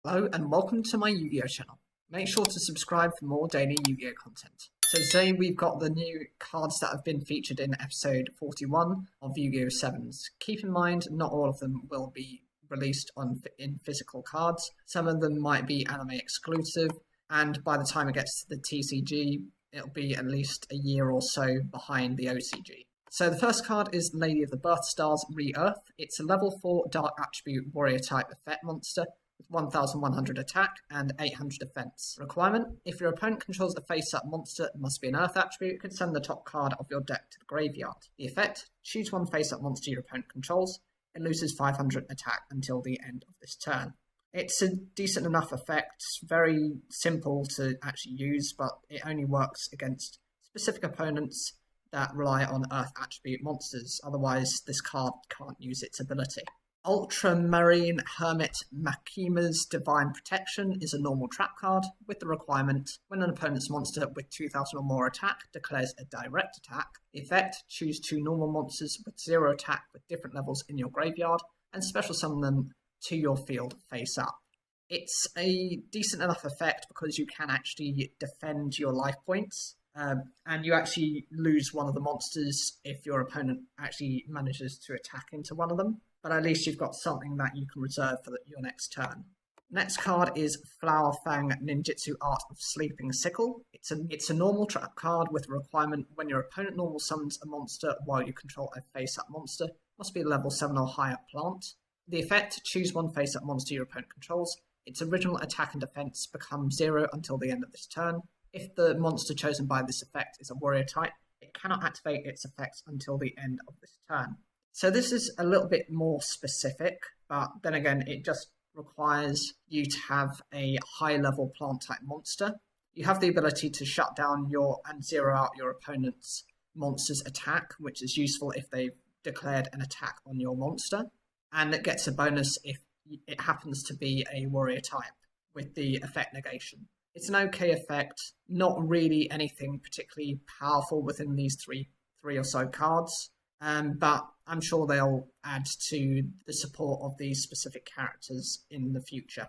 Hello and welcome to my Yu-Gi-Oh channel. Make sure to subscribe for more daily Yu-Gi-Oh content. So today we've got the new cards that have been featured in episode 41 of Yu-Gi-Oh 7s. Keep in mind, not all of them will be released in physical cards. Some of them might be anime exclusive, and by the time it gets to the TCG, it'll be at least a year or so behind the OCG. So the first card is Lady of the Birth Stars Re-Earth. It's a level 4 Dark Attribute Warrior type effect monster. 1100 attack and 800 defense. Requirement: if your opponent controls a face-up monster, it must be an Earth attribute. You can send the top card of your deck to the graveyard. The effect: choose one face-up monster your opponent controls. It loses 500 attack until the end of this turn. It's a decent enough effect, very simple to actually use, but it only works against specific opponents that rely on Earth attribute monsters. Otherwise, this card can't use its ability. Ultramarine Hermit Makima's Divine Protection is a normal trap card with the requirement: when an opponent's monster with 2000 or more attack declares a direct attack, the effect: choose two normal monsters with 0 attack with different levels in your graveyard and special summon them to your field face up. It's a decent enough effect because you can actually defend your life points. And you actually lose one of the monsters if your opponent actually manages to attack into one of them. But at least you've got something that you can reserve for your next turn. Next card is Flower Fang Ninjutsu Art of Sleeping Sickle. It's a normal trap card with a requirement: when your opponent normal summons a monster while you control a face-up monster, must be a level 7 or higher plant. The effect: choose one face-up monster your opponent controls. Its original attack and defense become 0 until the end of this turn. If the monster chosen by this effect is a warrior type, it cannot activate its effects until the end of this turn. So this is a little bit more specific, but then again, it just requires you to have a high-level plant-type monster. You have the ability to shut down and zero out your opponent's monster's attack, which is useful if they've declared an attack on your monster. And it gets a bonus if it happens to be a warrior type with the effect negation. It's an okay effect, not really anything particularly powerful within these three or so cards, but I'm sure they'll add to the support of these specific characters in the future.